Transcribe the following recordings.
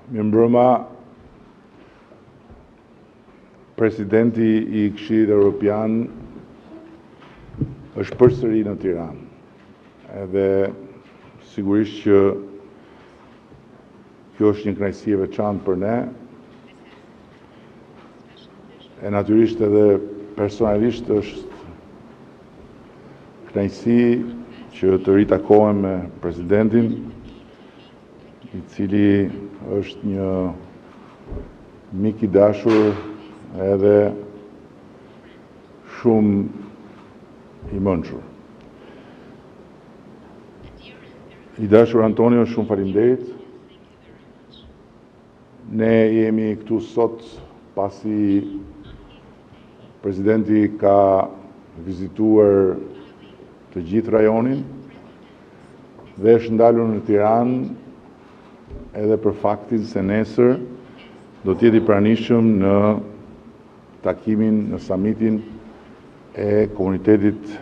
Mirëmbrëma, presidenti I Këshillit Evropian është përsëri në Tiranë. Edhe sigurisht që kjo është një kënaqësi e veçantë për ne. E natyrisht edhe personalisht është kënaqësi që të ritakohem me presidentin, I cili është një mik I dashur edhe shumë I mençur. I dashur Antonio, shumë faleminderit. Ne jemi këtu sot pasi presidenti ka vizituar të gjithë rajonin dhe është ndalur në Tiranë edhe për faktin se nesër do të jetë I pranishëm në takimin, në summitin e komunitetit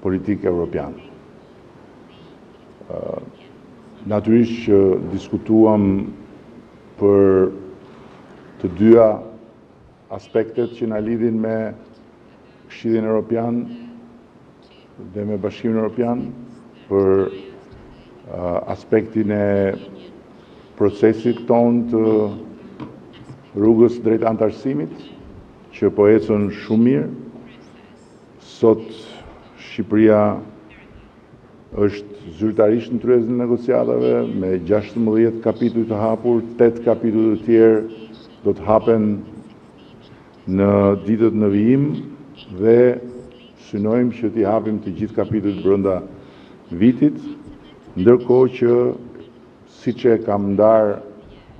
politik evropian. Natyrisht që diskutuam për të dyja aspektet që na lidhin me Këshillin Evropian dhe me Bashkimin Evropian, për aspektin e procesit ton të rrugës drejt antarësimit, që po ecën shumë mirë. Sot Shqipëria është zyrtarisht në tryezën e negociatave me 16 kapituj të hapur, 8 kapituj të tjerë do të hapen në ditët në vijim dhe synojmë që t'i hapim të gjithë kapitujt brenda vitit, ndërkohë që siç e kam ndarë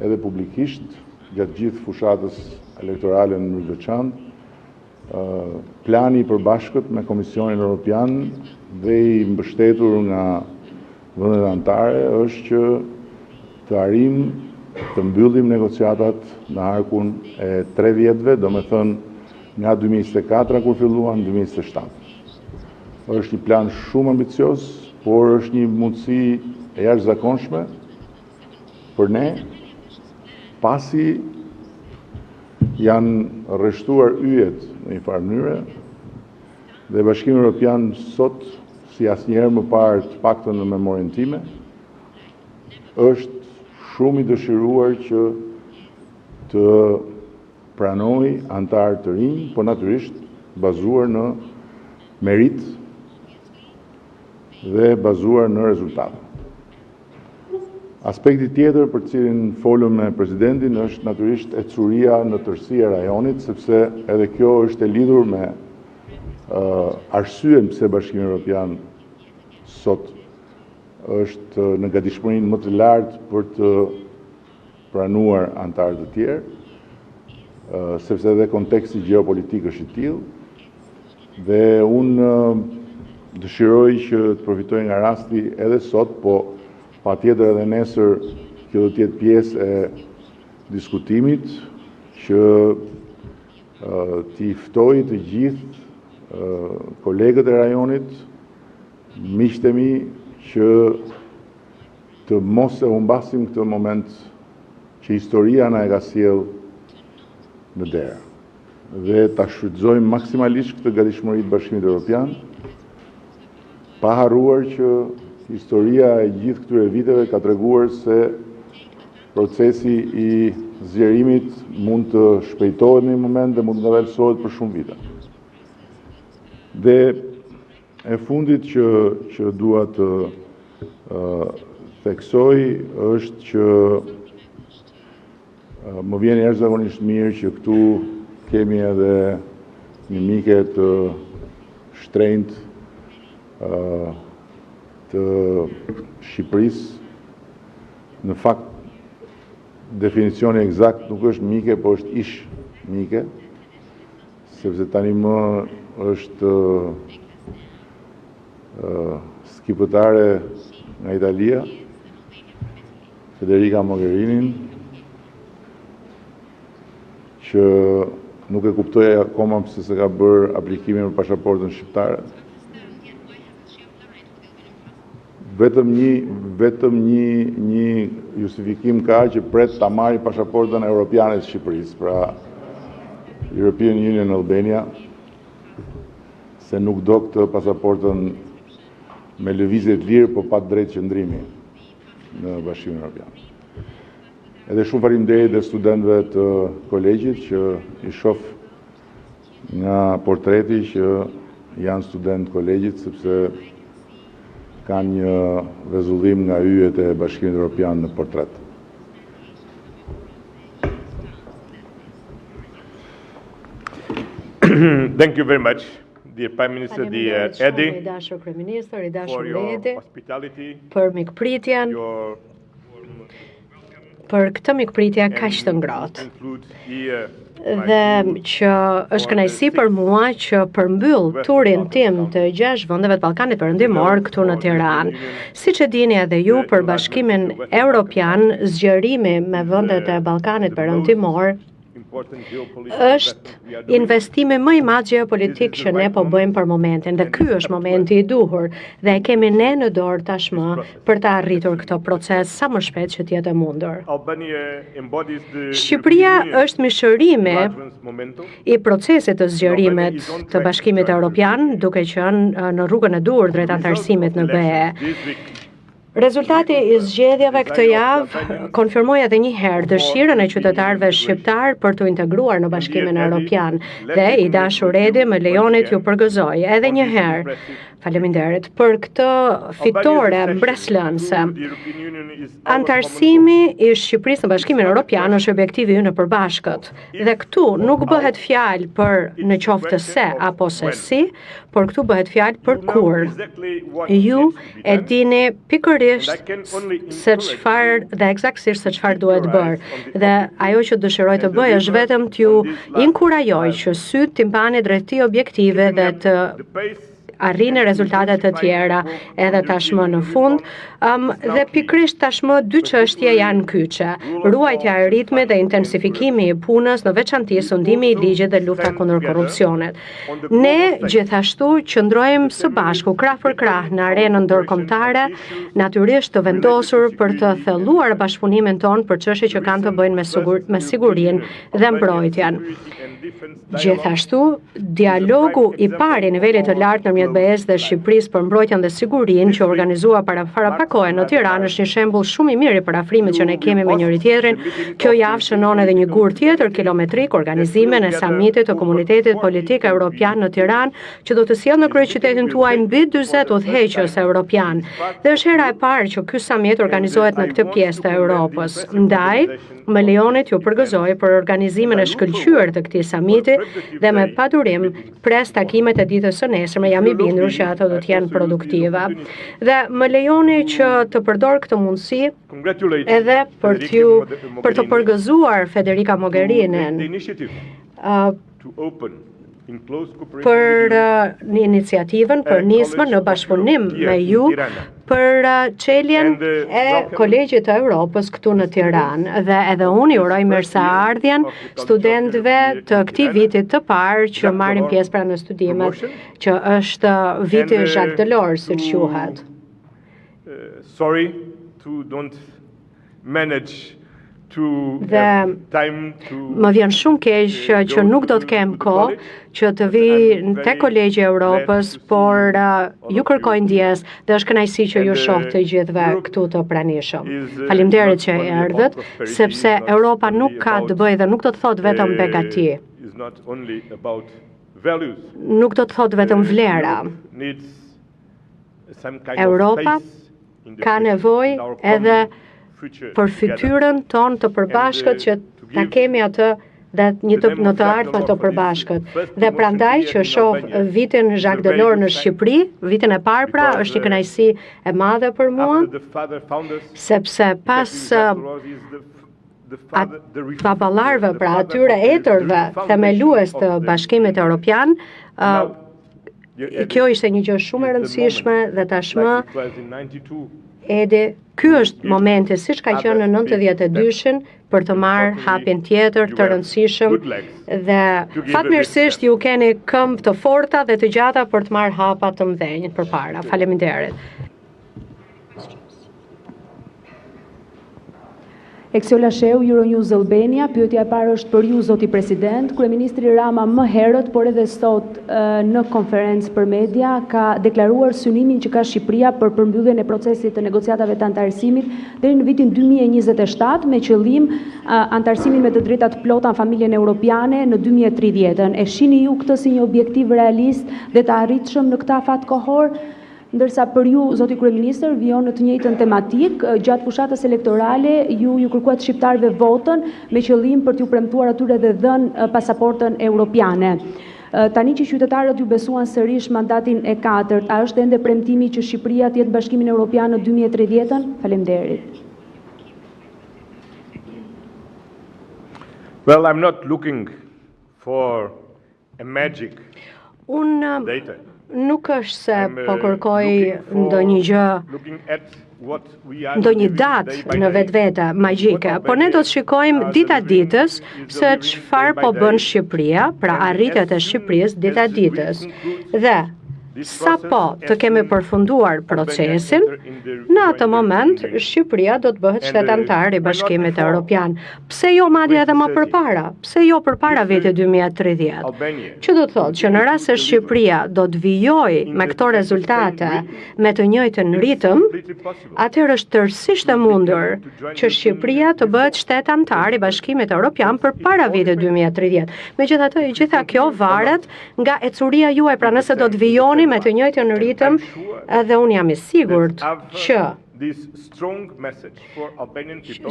edhe publikisht gjatë gjithë fushatës elektorale në mënyrë të veçantë, plani I përbashkët me Komisionin Evropian dhe I mbështetur nga vendet anëtare është që të arrijmë të mbyllim negociatat në arkun e 3 vjetëve, domethënë nga 2024 kur filluan 2027. Është një plan shumë ambicioz, por është një mundësi e jashtëzakonshme për ne, pasi janë rreshtuar yjet në një farë mënyre dhe Bashkimi Evropian sot, si asnjëherë më parë, të paktën në memorien time, është shumë I dëshiruar që të pranojë antarë të rinj, por natyrisht bazuar në merit dhe bazuar në rezultate. Aspekti tjetër për cilin folëm me presidentin është natyrisht ecuria në tërësi e rajonit, sepse edhe kjo është e lidhur me arsyen pse Bashkimi Evropian sot është në gatishmërinë më të lartë për të pranuar antarë të tjerë, sepse edhe konteksti gjeopolitik është I tillë, dhe unë dëshiroj që të përfitoj nga rasti edhe sot, po patjetër edhe nesër kjo do të jetë pjesë e diskutimit, që t'i ftoj të gjithë kolegët e rajonit, miqtë e mi, që të mos e humbasim këtë moment që historia na e ka sjell në derë, dhe ta shfrytëzojmë maksimalisht këtë gatishmëri të Bashkimit Evropian, pa harruar që historia e gjithë këtyre viteve ka treguar se procesi I zgjerimit mund të shpejtohet në një moment dhe mund të ngadalësohet për shumë vite. Dhe e fundit që dua të theksoj është që më vjen jashtëzakonisht mirë që këtu kemi edhe një mike të shtrenjtë të Shqipërisë. Në fakt, definicioni eksakt nuk është mike, po është ish mike, sepse tani më është skipëtare nga Italia, Federica Mogherini, që nuk e kuptoj akoma pse se ka bërë aplikimin për pasaportën shqiptare. vetëm një justifikim ka që pret ta marrë pasaportën europiane të Shqipërisë, pra European Union Albania, se nuk do këtë pasaportën me lëvizje të lirë, po pa drejtë qëndrimi në Bashkimin Evropian. Edhe shumë faleminderit dhe studentëve të kolegjit që i shoh nga portreti që janë student kolegjit, sepse kanë një rrezullim nga yjet e Bashkimit Evropian në portret. Thank you very much, dear Prime Minister, dear Edi, for your hospitality, për mikpritjen, your për këtë mikpritje kaq të ngrohtë. Dhe që është kënaqësi për mua që përmbyll turin tim të 6 vendeve të Ballkanit Perëndimor këtu në Tiranë. Siç e dini edhe ju, për Bashkimin Evropian, zgjerimi me vendet e Ballkanit Perëndimor është investimi më i madh geopolitik që ne po bëjmë për momentin, dhe ky është momenti i duhur dhe e kemi ne në dorë tashmë për të arritur këtë proces sa më shpejt që të jetë e mundur. Shqipëria është mishërimi i procesit të zgjerimit të Bashkimit Evropian, duke qenë në rrugën e duhur drejt antarësimit në BE. Rezultati i zgjedhjeve këtë javë konfirmoi edhe një herë dëshirën e qytetarëve shqiptar për të integruar në Bashkimin Evropian, dhe i dashur Edi më lejoni t'ju përgëzoj edhe një herë. Faleminderit për këtë fitore mbreslënëse. Antarësimi i Shqipërisë në Bashkimin Evropian është objektivi ynë e përbashkët. Dhe këtu nuk bëhet fjalë për në qoftë se apo se si, por këtu bëhet fjalë për kur. Ju e dini pikërisht se çfarë dhe eksaktësisht se çfarë duhet bërë. Dhe ajo që dëshiroj të bëj është vetëm t'ju inkurajoj që syt t'i mbani drejt këtij objektive dhe të arrini rezultate të tjera edhe tashmë në fund, dhe pikrisht tashmë dy çështje janë kyçe: ruajtja e ritmit dhe intensifikimi i punës, në veçanti sundimi i ligjit dhe lufta kundër korrupsionit. Ne gjithashtu qëndrojmë së bashku krah për krah në arenën ndërkombëtare, natyrisht të vendosur për të thelluar bashkëpunimin ton për çështje që kanë të bëjnë me sigurinë dhe mbrojtjen. Gjithashtu, dialogu i parë i nivelit të lartë ndërmjet BE-s dhe Shqipërisë për mbrojtjen dhe sigurinë që organizua para pak kohë në Tiranë është një shembull shumë i mirë i parafrimit që ne kemi me njëri tjetrin. Kjo javë shënon edhe një gur tjetër kilometrik, organizimin e samitit të Komunitetit Politik Evropian në Tiranë, që do të sjellë në kryeqytetin tuaj mbi 40 udhëheqës evropian. Dhe është hera e parë që ky samit organizohet në këtë pjesë të Europës. Ndaj, më lejoni t'ju përgëzoj për organizimin e shkëlqyer të këtij samiti dhe me padurim pres takimet e ditës së nesërme. Jam i bindur që ato do të jenë produktive. Dhe më lejoni që të përdor këtë mundësi edhe për të përgëzuar Federica Mogherinin për një iniciativën për nismën në bashkëpunim me ju për çeljen e Kolegjit të Evropës këtu në Tiranë, dhe edhe unë i uroj mirëseardhjen studentëve të këtij vitit të parë që marrin pjesë pra në studimet, që është viti Jacques Delors, siç quhet. Sorry to don't manage dhe më vjen shumë keq që nuk do të kem kohë që të vi te Kolegji i Evropës, por ju kërkoj ndjes dhe është kënaqësi që ju shoh të gjithëve këtu të pranishëm. Faleminderit që erdhët, sepse Europa nuk ka të bëjë dhe nuk do të thotë vetëm begati. Nuk do të thotë vetëm vlera. Europa ka nevojë edhe për fytyrën tonë të përbashkët që ta kemi atë dhe në të ardhmen të përbashkët. Dhe prandaj që shoh vitin Jacques Delors në Shqipëri, vitin e parë pra, është një kënaqësi e madhe për mua, sepse pas baballarëve, pra atyre etërve themelues të Bashkimit Evropian, kjo ishte një gjë shumë e rëndësishme dhe tashmë Edi, ky është momenti, siç ka qenë në 92-shin, për të marrë hapin tjetër të rëndësishëm dhe fatmirësisht ju keni këmbë të forta dhe të gjata për të marrë hapa të mëdhenj përpara. Faleminderit. Exola Sheu, Euronews Albania. Pyetja e parë është për ju, zoti president. Kryeministri Rama më herët, por edhe sot në konferencë për media, ka deklaruar synimin që ka Shqipëria për përmbylljen e procesit të negociatave të antarësimit deri në vitin 2027 me qëllim antarësimin me të drejtat plota në familjen europiane në 2030. E shihni ju këtë si një objektiv realist dhe të arritshëm në këtë afat kohor? Ndërsa për ju, zoti kryeministër, vijon në të njëjtën tematik, gjatë fushatës elektorale ju kërkuat shqiptarëve votën me qëllim për t'ju premtuar atyre dhe dhënë pasaportën europiane. Tani që qytetarët ju besuan sërish mandatin e 4, a është ende premtimi që Shqipëria të jetë Bashkimin Evropian në 2030? Faleminderit. Well, I'm not looking for a magic data. Nuk është se po kërkoj ndonjë gjë, ndonjë datë në vetvete magjike, por ne do të shikojmë dita ditës se çfarë po bën Shqipëria, pra arritjet e Shqipërisë dita ditës. Dhe sa po të kemi përfunduar procesin, në atë moment Shqipëria do të bëhet shtet antar i Bashkimit Evropian. Pse jo madje edhe më përpara? Pse jo përpara vitit 2030? Që do të thotë që në rast se Shqipëria do të vijojë me këto rezultate me të njëjtën ritëm, atëherë është tërësisht e mundur që Shqipëria të bëhet shtet antar i Bashkimit Evropian përpara vitit 2030. Megjithatë, gjitha kjo varet nga ecuria juaj, pra nëse do të vijoni me të njëjtën ritëm, dhe unë jam i sigurt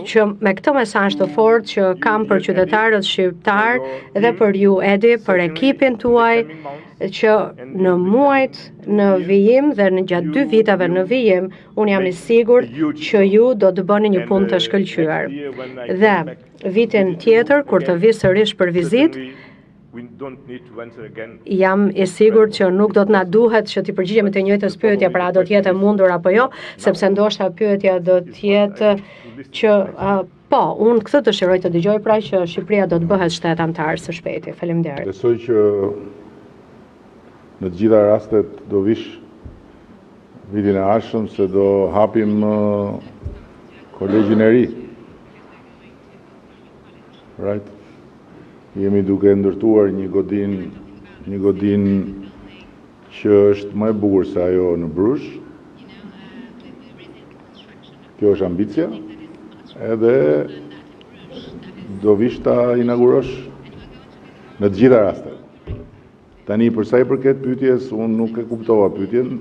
që me këtë mesazh të fortë që kam për qytetarët shqiptar dhe për ju, Edi, për ekipin tuaj, që në muajt në vijim dhe në gjatë 2 viteve në vijim, unë jam i sigurt që ju do të bëni një punë të shkëlqyer. Dhe vitin tjetër, kur të vi sërish për vizitë, jam i sigurt që nuk do të na duhet që t'i përgjigjemi të njëjtës pyetje, pra do të jetë mundur apo jo, sepse ndoshta pyetja do të jetë që po, unë këtë dëshiroj të dëgjoj, pra që Shqipëria do të bëhet shtet antar së shpejti. Faleminderit. Besoj që në të gjitha rastet do vish vitin e ardhshëm se do hapim kolegjin e ri. Right? Jemi duke ndërtuar një godin që është më e bukur se ajo në Brush. Kjo është ambicia, edhe do vish ta inaugurosh në të gjitha rastet. Tani për sa i përket pyetjes, unë nuk e kuptova pyetjen,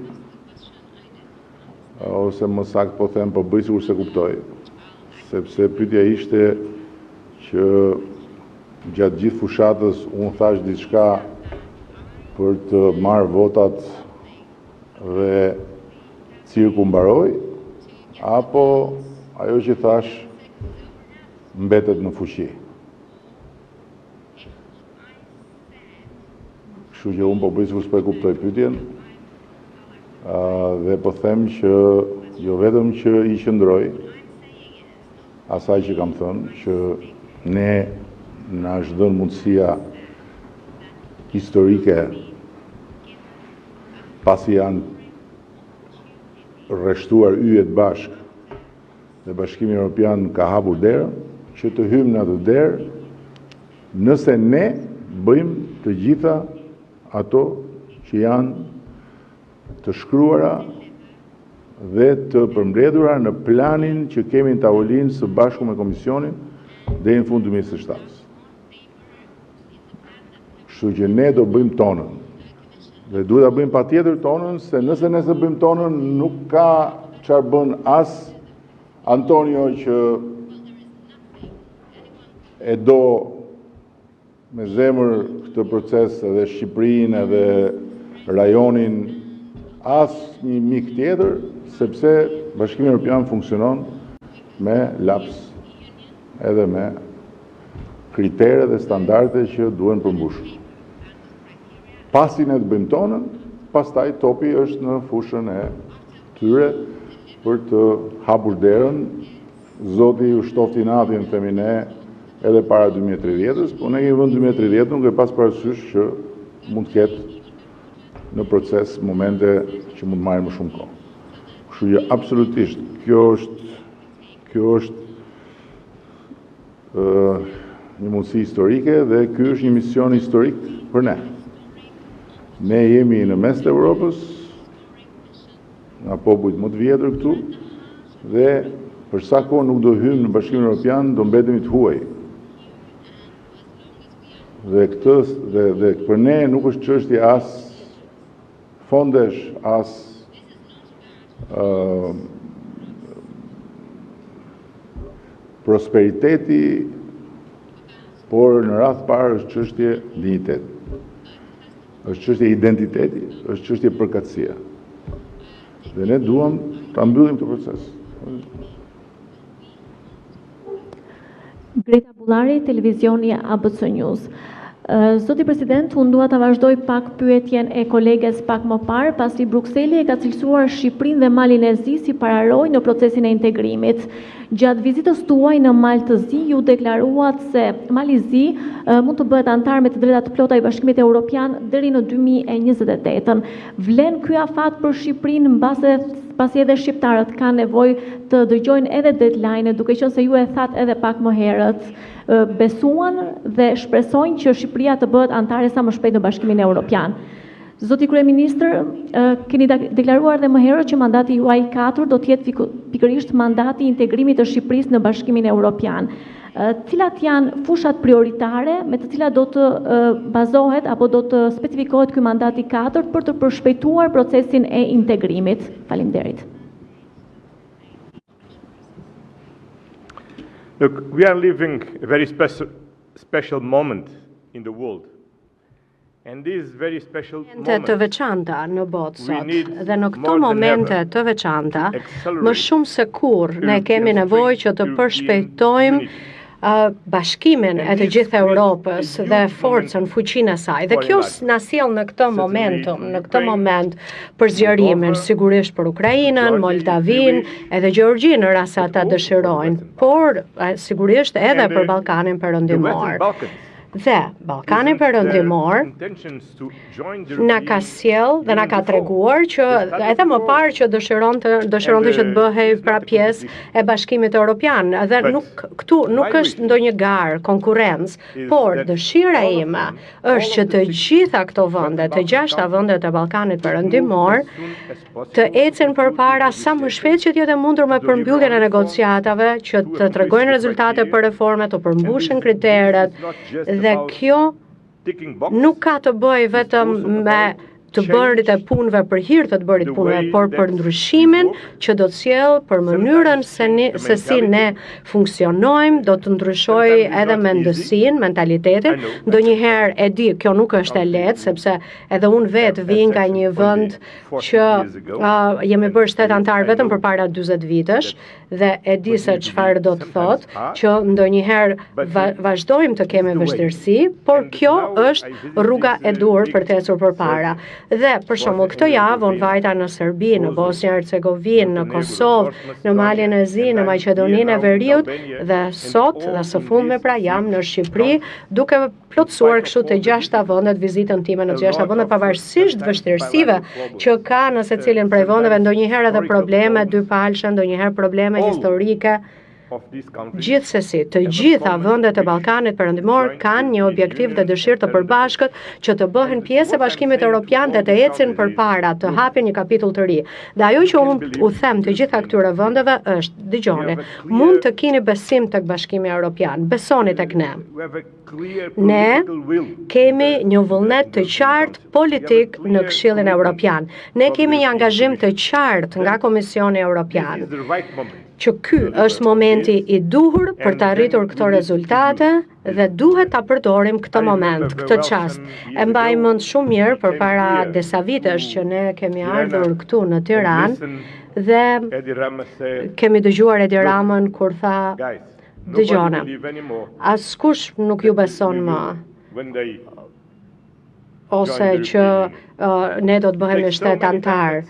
ose më saktë po them, po bëj sikur se kuptoj, sepse pyetja ishte që gjatë gjithë fushatës unë thash diçka për të marrë votat dhe cirku mbaroi, apo ajo që thash mbetet në fuqi. Kështu që unë po bëj sikur s'po e kuptoj pyetjen, dhe po them që jo vetëm që i qëndroj asaj që kam thënë, që ne na është dhënë mundësia historike pasi janë rreshtuar yjet bashk dhe Bashkimi Evropian ka hapur derën, që të hymë në atë derë nëse ne bëjmë të gjitha ato që janë të shkruara dhe të përmbledhura në planin që kemi në tavolinë së bashku me Komisionin deri në fund 2007. Kështu që ne do bëjmë tonën. Dhe duhet ta bëjmë patjetër tonën, se nëse ne bëjmë tonën, nuk ka çfarë bën as Antonio që e do me zemër këtë proces edhe Shqipërinë edhe rajonin, as një mik tjetër, sepse Bashkimi Evropian funksionon me laps edhe me kritere dhe standarde që duhen përmbushur. Pasi ne të bëjmë tonën, pastaj topi është në fushën e tyre për të hapur derën. Zoti ju shtofti natin, themi ne, edhe para 2030-s, po ne kemi vënë 2030 nuk e pas parasysh që mund të ketë në proces momente që mund marrë më shumë kohë. Kështu që absolutisht kjo është një mundësi historike dhe ky është një mision historik për ne. Ne jemi në mes të Evropës, nga popujt më të vjetër këtu, dhe për sa kohë nuk do hymë në Bashkimin Evropian, do mbetemi të huaj. Dhe për ne nuk është çështje as fondesh, as prosperiteti, por në radhë parë është çështje dinjiteti. Është çështje identiteti, është çështje përkatësia. Dhe ne duam ta mbyllim këtë proces. Greta Bullari, televizioni ABC News. Zoti President, unë dua ta vazhdoj pak pyetjen e koleges pak më parë, pasi Brukseli e ka cilësuar Shqipërinë dhe Malin e Zi si pararoj në procesin e integrimit. Gjatë vizitës tuaj në Mal të Zi, ju deklaruat se Mali i Zi mund të bëhet antar me të drejta të plota i Bashkimit Evropian deri në 2028. Vlen ky afat për Shqipërinë mbasi edhe shqiptarët kanë nevojë të dëgjojnë edhe deadline, duke qenë se ju e thatë edhe pak më herët, besuan dhe shpresojnë që Shqipëria të bëhet antare sa më shpejt në Bashkimin Evropian. Zoti Kryeministër, keni deklaruar dhe më herët që mandati juaj 4 do të jetë pikërisht mandati i integrimit të Shqipërisë në Bashkimin Evropian. Cilat janë fushat prioritare me të cilat do të bazohet apo do të specifikohet ky mandati 4 për të përshpejtuar procesin e integrimit? Faleminderit. Look, we are living a very special moment in the world. And these very special moments, të veçanta në botë sot, dhe në këto momente të veçanta, më shumë se kur ne kemi nevojë që të përshpejtojmë bashkimin e të gjithë Europës dhe forcën, fuqinë e saj. Dhe kjo na sjell në këtë moment për zgjerimin, sigurisht për Ukrainën, Moldavinë, edhe Gjeorgjinë në rast se ata dëshirojnë, por sigurisht edhe për Ballkanin Perëndimor. Dhe Ballkani Perëndimor na ka sjell dhe na ka treguar që edhe më parë që dëshironte që të bëhej pra pjesë e Bashkimit Evropian. Dhe këtu nuk është ndonjë garë, konkurrencë, por dëshira ime është që të gjitha këto vende, të 6 vendet e Ballkanit Perëndimor, të ecin përpara sa më shpejt që të jetë mundur me përmbylljen e negociatave, që të tregojnë rezultate për reforme, të përmbushin kriteret. Dhe kjo nuk ka të bëjë vetëm me të bërit e punëve për hir të bërit punëve, por për ndryshimin që do të sjellë për mënyrën se si ne funksionojmë, do të ndryshojë edhe mendësinë, mentalitetin. Ndonjëherë e di, kjo nuk është e lehtë, sepse edhe unë vetë vi nga një vend që jemi bërë shtet antar vetëm përpara 40 vitesh, dhe e di se çfarë do të thotë që ndonjëherë vazhdojmë të kemi vështirësi, por kjo është rruga e dur për të ecur përpara. Dhe për shembull këtë javë unë vajta në Serbi, në Bosnjë Hercegovinë, në Kosovë, në Malin e Zi, në Maqedoninë e Veriut, dhe sot dhe së fundmi pra jam në Shqipëri, duke plotësuar kështu të 6 vendet vizitën time në 6 vendet, pavarësisht vështirësive që ka në secilin prej vendeve, ndonjëherë edhe probleme dypalshme, ndonjëherë probleme historike. Gjithsesi, të gjitha vendet e Ballkanit Perëndimor kanë një objektiv dhe dëshirë të përbashkët që të bëhen pjesë e Bashkimit Evropian dhe të ecin përpara, të hapin një kapitull të ri. Dhe ajo që unë u them të gjitha këtyre vendeve është, dëgjoni, mund të keni besim tek Bashkimi Evropian, besoni tek ne. Ne kemi një vullnet të qartë politik në Këshillin Evropian. Ne kemi një angazhim të qartë nga Komisioni Evropian, që ky është momenti i duhur për të arritur këto rezultate dhe duhet ta përdorim këtë moment, këtë çast. E mbaj mend shumë mirë përpara disa vitesh që ne kemi ardhur këtu në Tiranë dhe kemi dëgjuar Edi Ramën kur tha: "Dëgjona, askush nuk ju beson më, ose që ne do të bëhemi shtet antar."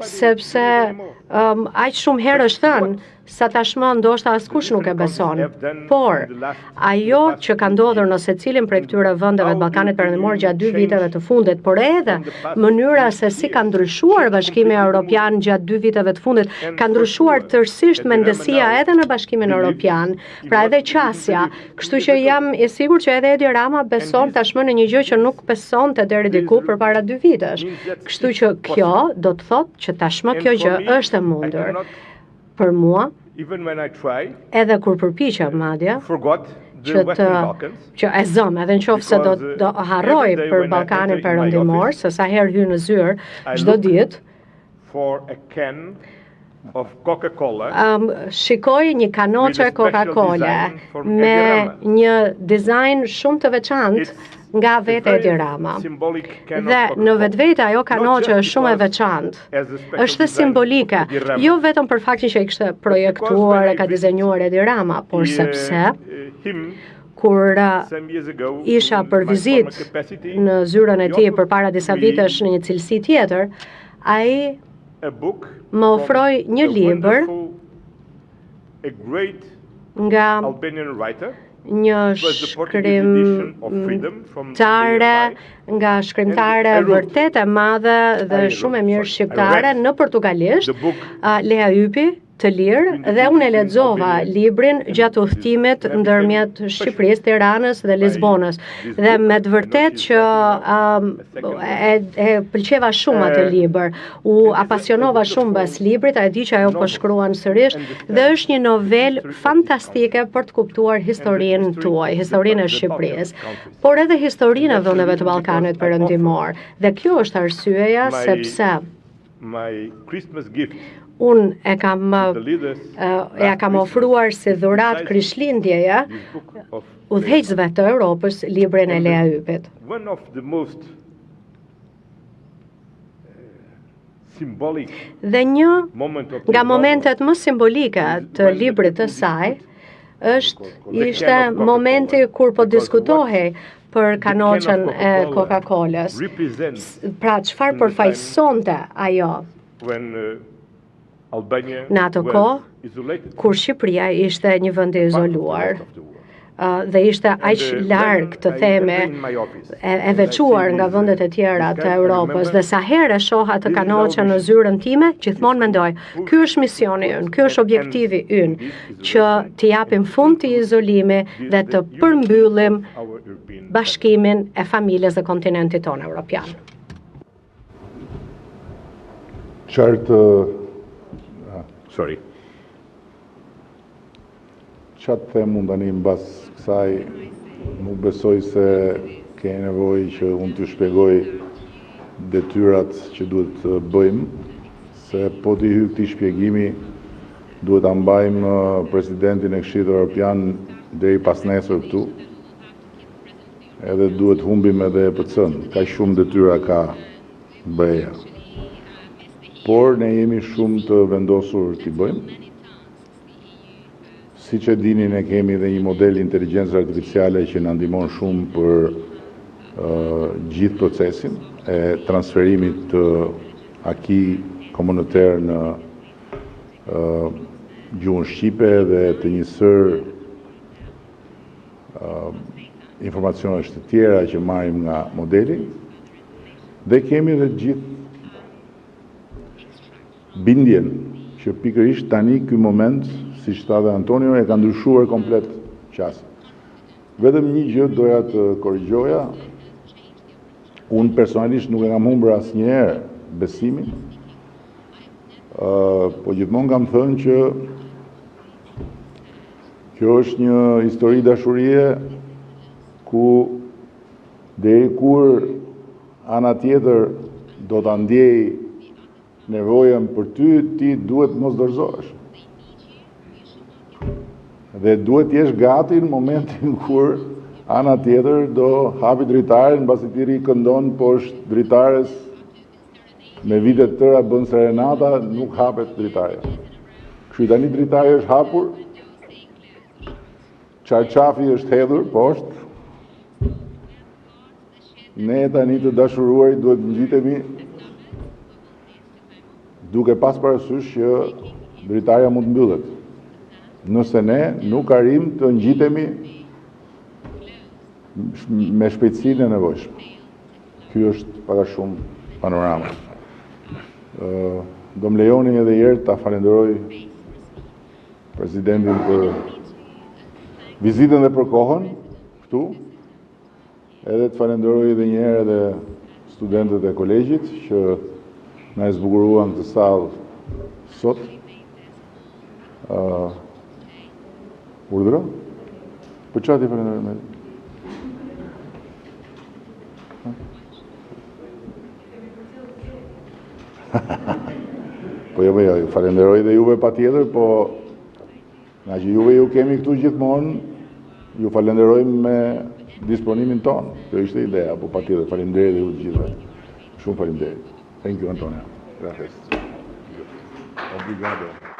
Sepse aq shumë herë është thënë sa tashmë ndoshta askush nuk e beson. Por ajo që ka ndodhur në secilin prej këtyre vendeve të Ballkanit Perëndimor gjatë 2 viteve të fundit, por edhe mënyra se si ka ndryshuar Bashkimi Evropian gjatë 2 viteve të fundit, ka ndryshuar tërësisht mendësia edhe në Bashkimin Evropian, pra edhe qasja. Kështu që jam e sigurt që edhe Edi Rama beson tashmë në një gjë që nuk besonte deri diku përpara 2 vitesh. Kështu që kjo do të thotë që tashmë kjo gjë është e mundur. Për mua, edhe kur përpiqem madje, që e zëm, edhe në qoftë se do harroj për Ballkanin Perëndimor, se sa herë hy në zyrë çdo ditë, shikoj një kanoqe Coca-Cola me një dizajn shumë të veçantë nga vetë Edi Rama. Dhe në vetvete ajo kanoqe është shumë e veçantë. Është simbolike, jo vetëm për faktin që i kishte projektuar e ka dizenjuar Edi Rama, por sepse kur isha për vizitë në zyrën e tij përpara disa vitesh në një cilësi tjetër, ai më ofroi një libër nga një shkrimtare vërtet e madhe dhe shumë e mirë shqiptare në portugalisht, Lea Ypi, të lirë, dhe unë e lexova librin gjatë udhëtimit ndërmjet Shqipërisë, Tiranës dhe Lisbonës. Dhe me të vërtet që e pëlqeva shumë atë libër, u apasionova shumë bas librit, a e di që ajo po shkruan sërish, dhe është një novel fantastike për të kuptuar historinë tuaj, historinë e Shqipërisë, por edhe historinë e vendeve të Ballkanit Perëndimor. Dhe kjo është arsyeja sepse unë e kam ofruar si dhuratë Krishtlindjeje udhëheqësve të Europës librin e Lea Ypit. Dhe një nga momentet më simbolike të librit të saj ishte momenti kur po diskutohej për kanoqen e Coca-Colës. Pra, çfarë përfaqësonte ajo në ato kohë, kur Shqipëria ishte një vend i izoluar dhe ishte aq larg të theme e veçuar nga vendet e tjera të Europës, dhe sa herë shoha të kanoqen në zyrën time, gjithmonë mendoj, ky është misioni ynë, ky është objektivi ynë, që të japim fund të izolimit dhe të përmbyllim bashkimin e familjes dhe kontinentit tonë evropian. Qatë them mund tani mbas kësaj, nuk besoj se ke nevojë që unë të shpjegoj detyrat që duhet të bëjmë, se po t'i hyj këtij shpjegimi duhet ta mbajmë presidentin e Këshillit Evropian deri pas nesër këtu. Edhe duhet humbim edhe EPC-n, kaq shumë detyra ka BE-ja. Por ne jemi shumë të vendosur t'i bëjmë. Siç e dini, ne kemi dhe një model inteligjencë artificiale që na ndihmon shumë për gjithë procesin e transferimit të aki komunitar në gjuhën shqipe dhe të një sër informacionesh të tjera që marrim nga modeli. Dhe kemi dhe gjithë bindjen që pikërisht tani ky moment, si shta dhe Antonio, e ka ndryshuar komplet qasë. Vetëm një gjë doja të korrigjoja, unë personalisht nuk e kam humbur asnjëherë besimin, po gjithmonë kam thënë që kjo është një histori dashurie ku deri kur ana tjetër do ta ndjej nevojën për ty, ti duhet mos dorëzohesh. Dhe duhet jesh gati në momentin kur ana tjetër do hapi dritaren, mbasi ti rikëndon poshtë dritares me vitet tëra bën serenata, nuk hapet dritarja. Kështu tani dritarja është hapur, çarçafi është hedhur poshtë. Ne tani të dashuruarit duhet ngjitemi duke pas parasysh që dritarja mund mbyllet. nëse ne nuk arrim të ngjitemi me shpejtësinë e nevojshme. Ky është pak a shumë panorama. Do më lejoni edhe herë ta falenderoj presidentin për vizitën dhe për kohën këtu, edhe të falenderoj edhe një herë edhe studentët e kolegjit që na e zbukuruan këtë sallë sot. Urdhëro? Po çfarë ti falenderoj me? Po jo, falenderoj dhe juve patjetër, po nga që juve ju kemi këtu gjithmonë, ju falenderoj me disponimin tonë. Kjo ishte ideja, po patjetër falenderoj dhe ju të gjithëve. Shumë falenderoj. Thank you, Antonio. Gracias. Obrigado.